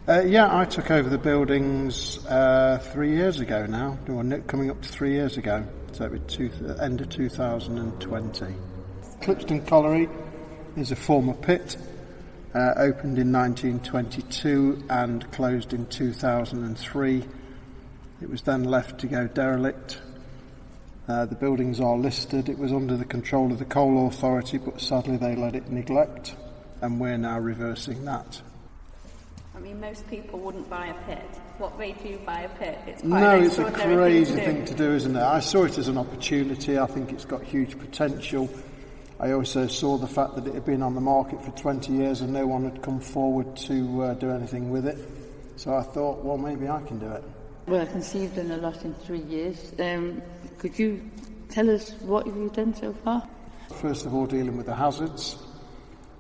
Yeah, I took over the buildings 3 years ago now, or coming up to 3 years ago, so it was end of 2020. Clipstone Colliery is a former pit, opened in 1922 and closed in 2003. It was then left to go derelict. The buildings are listed. It was under the control of the Coal Authority, but sadly they let it neglect, and we're now reversing that. I mean, most people wouldn't buy a pit. What made you buy a pit? It's a crazy thing to do, isn't it? I saw it as an opportunity. I think it's got huge potential. I also saw the fact that it had been on the market for 20 years and no one had come forward to do anything with it. So I thought, well, maybe I can do it. Well, I can see you've done a lot in 3 years. Could you tell us what you've done so far? First of all, dealing with the hazards.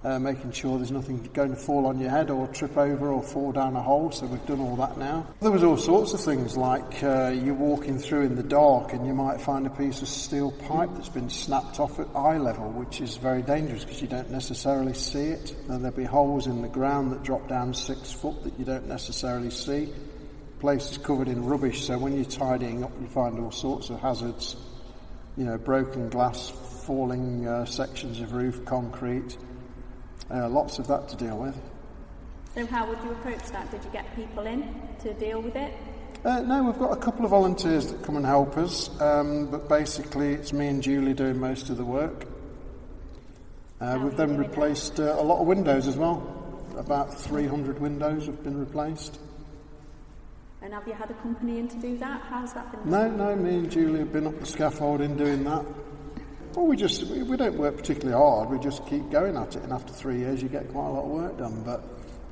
Making sure there's nothing going to fall on your head or trip over or fall down a hole, so we've done all that now. There was all sorts of things like you're walking through in the dark and you might find a piece of steel pipe that's been snapped off at eye level, which is very dangerous because you don't necessarily see it. And there'll be holes in the ground that drop down 6 foot that you don't necessarily see. The place is covered in rubbish, so when you're tidying up you find all sorts of hazards, broken glass, falling sections of roof, concrete. Lots of that to deal with. So how would you approach that? Did you get people in to deal with it? No, we've got a couple of volunteers that come and help us, but basically it's me and Julie doing most of the work. We've then replaced a lot of windows as well. About 300 windows have been replaced. And have you had a company in to do that? How's that been done? No, me and Julie have been up the scaffolding doing that. Well, we don't work particularly hard, we just keep going at it, and after 3 years you get quite a lot of work done. But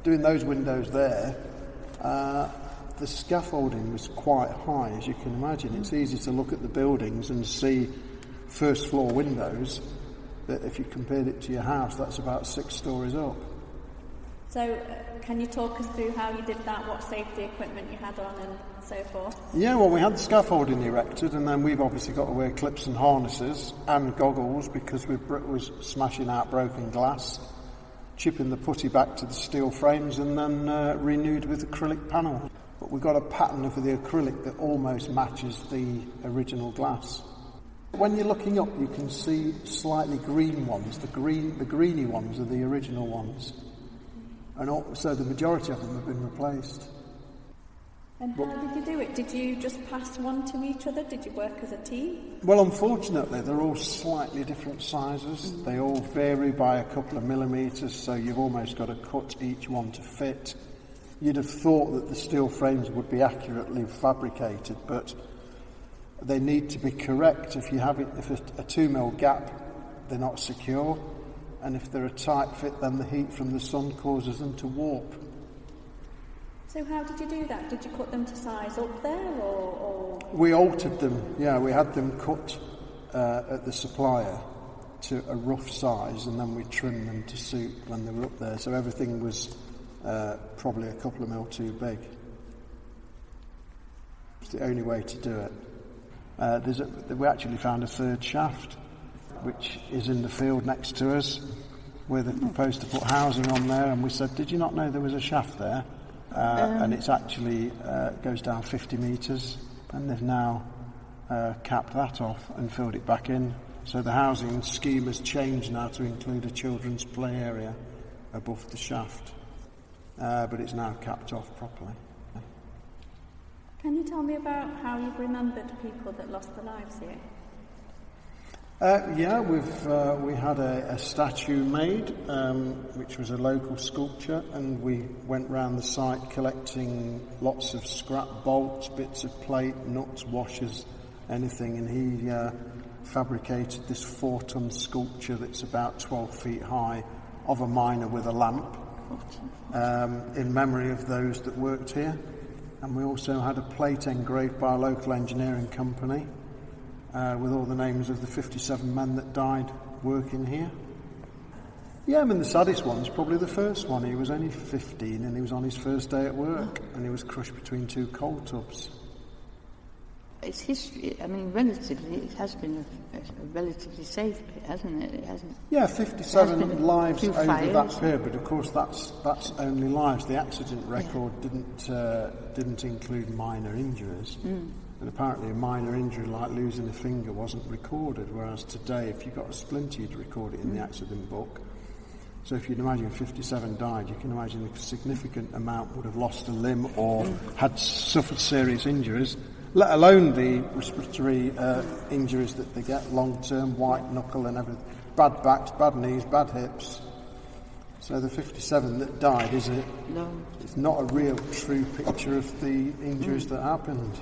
doing those windows there, the scaffolding was quite high, as you can imagine. It's easy to look at the buildings and see first floor windows, that if you compared it to your house, that's about 6 stories up. So can you talk us through how you did that, what safety equipment you had on and so forth? Yeah, well, we had the scaffolding erected, and then we've obviously got to wear clips and harnesses and goggles because we was smashing out broken glass, chipping the putty back to the steel frames and then renewed with acrylic panels. But we've got a pattern for the acrylic that almost matches the original glass. When you're looking up, you can see slightly green ones. The greeny ones are the original ones. And so the majority of them have been replaced. And how did you do it? Did you just pass one to each other? Did you work as a team? Well, unfortunately, they're all slightly different sizes. They all vary by a couple of millimetres, so you've almost got to cut each one to fit. You'd have thought that the steel frames would be accurately fabricated, but they need to be correct. If a 2 mil gap, they're not secure. And if they're a tight fit, then the heat from the sun causes them to warp. So how did you do that? Did you cut them to size up there, or...? We altered them, yeah. We had them cut at the supplier to a rough size, and then we trimmed them to suit when they were up there. So everything was probably a couple of mil too big. It's the only way to do it. We actually found a third shaft, which is in the field next to us, where they proposed to put housing on there, and we said, did you not know there was a shaft there? And it's actually goes down 50 metres, and they've now capped that off and filled it back in. So the housing scheme has changed now to include a children's play area above the shaft, but it's now capped off properly. Can you tell me about how you've remembered people that lost their lives here? Yeah, we had a statue made, which was a local sculpture, and we went round the site collecting lots of scrap bolts, bits of plate, nuts, washers, anything, and he fabricated this 4-ton sculpture that's about 12 feet high of a miner with a lamp, in memory of those that worked here. And we also had a plate engraved by a local engineering company with all the names of the 57 men that died working here. Yeah, I mean, the saddest one's probably the first one. He was only 15 and he was on his first day at work and he was crushed between 2 coal tubs. its history, I mean, relatively, it has been a relatively safe bit, hasn't it? It hasn't. Yeah, 57 lives over fires. that period, but of course that's only lives. The accident record didn't include minor injuries. And apparently a minor injury like losing a finger wasn't recorded, whereas today if you got a splinter you'd record it in the accident book. So if you'd imagine 57 died, you can imagine a significant amount would have lost a limb or had suffered serious injuries, let alone the respiratory injuries that they get, long-term, white knuckle and everything, bad backs, bad knees, bad hips. So the 57 that died, it's not a real true picture of the injuries that happened.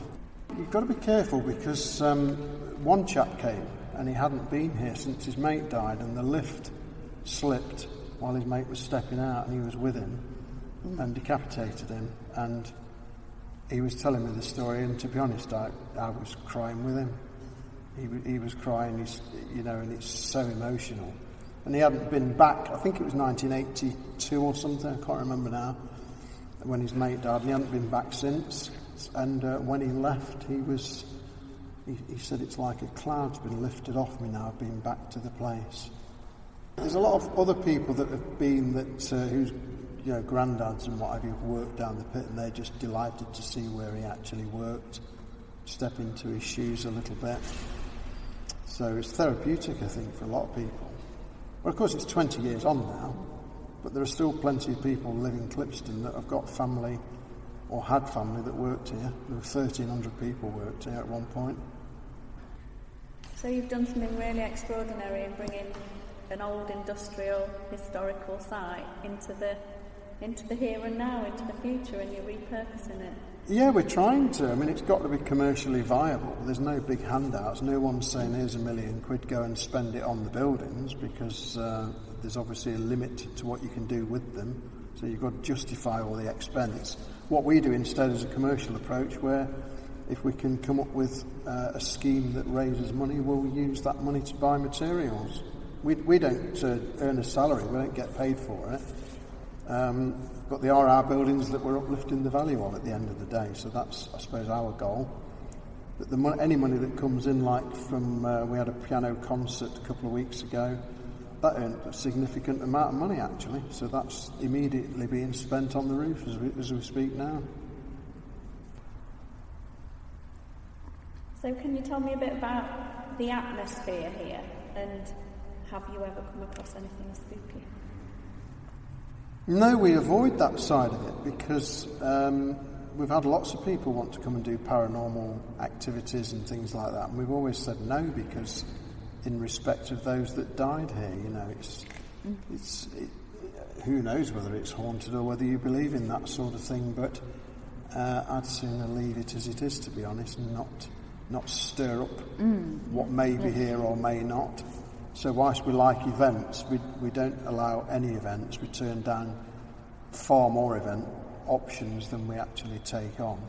You've got to be careful because one chap came and he hadn't been here since his mate died, and the lift slipped while his mate was stepping out and he was with him and decapitated him, and he was telling me the story, and to be honest I was crying with him. He was crying, and it's so emotional. And he hadn't been back, I think it was 1982 or something, I can't remember now, when his mate died, and he hadn't been back since. And when he left, he said it's like a cloud's been lifted off me now, I've been back to the place. There's a lot of other people that have been whose granddads and what have you have worked down the pit, and they're just delighted to see where he actually worked, step into his shoes a little bit. So it's therapeutic, I think, for a lot of people. Well, of course, it's 20 years on now, but there are still plenty of people living in Clipstone that have got family or had family that worked here. There were 1,300 people worked here at one point. So you've done something really extraordinary in bringing an old industrial historical site into the here and now, into the future, and you're repurposing it. Yeah, we're trying to. I mean, it's got to be commercially viable. There's no big handouts. No one's saying, here's £1 million, go and spend it on the buildings, because there's obviously a limit to what you can do with them. So you've got to justify all the expense. What we do instead is a commercial approach where if we can come up with a scheme that raises money, we'll use that money to buy materials. We don't earn a salary, we don't get paid for it. But they are our buildings that we're uplifting the value on at the end of the day. So that's, I suppose, our goal. But any money that comes in, like from, we had a piano concert a couple of weeks ago, that earned a significant amount of money actually. So that's immediately being spent on the roof as we speak now. So can you tell me a bit about the atmosphere here, and have you ever come across anything spooky? No, we avoid that side of it because we've had lots of people want to come and do paranormal activities and things like that, and we've always said no because in respect of those that died here, it's who knows whether it's haunted or whether you believe in that sort of thing, but I'd sooner leave it as it is, to be honest, and not stir up what may be here or may not. So whilst we like events, we don't allow any events. We turn down far more event options than we actually take on.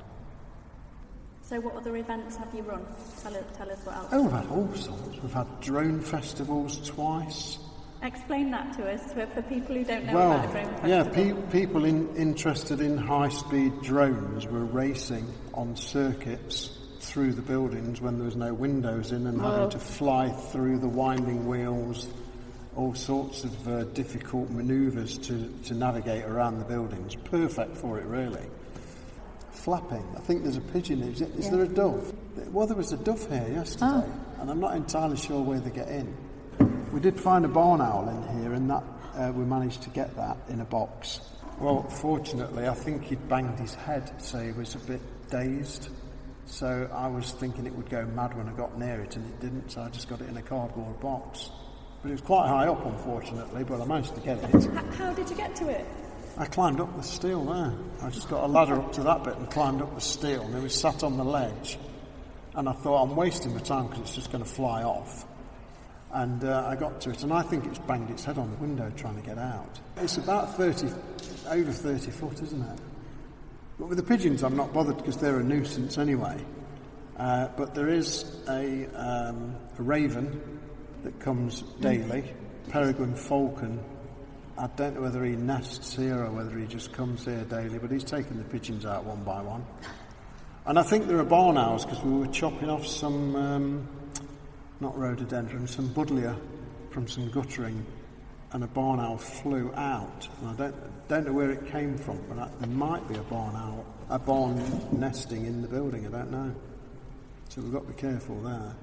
So what other events have you run? Tell us what else. Oh, we've had all sorts. We've had drone festivals twice. Explain that to us, for people who don't know about a drone festival. Yeah, people interested in high-speed drones were racing on circuits through the buildings when there was no windows in, and having to fly through the winding wheels, all sorts of difficult manoeuvres to navigate around the buildings. Perfect for it, really. Flapping. I think there's a pigeon. Is there a dove? Well, there was a dove here yesterday, and I'm not entirely sure where they get in. We did find a barn owl in here, and that we managed to get that in a box. Well, fortunately, I think he'd banged his head, so he was a bit dazed. So I was thinking it would go mad when I got near it, and it didn't, so I just got it in a cardboard box. But it was quite high up, unfortunately, but I managed to get it. How did you get to it? I climbed up the steel there. I just got a ladder up to that bit and climbed up the steel, and it was sat on the ledge. And I thought, I'm wasting my time because it's just going to fly off. And I got to it, and I think it's banged its head on the window trying to get out. It's about over 30 foot, isn't it? But with the pigeons, I'm not bothered because they're a nuisance anyway. But there is a raven that comes daily, peregrine falcon. I don't know whether he nests here or whether he just comes here daily, but he's taking the pigeons out one by one. And I think there are barn owls because we were chopping off some, not rhododendron, some buddleia from some guttering, and a barn owl flew out. And I don't know where it came from, but there might be a barn nesting in the building. I don't know. So we've got to be careful there.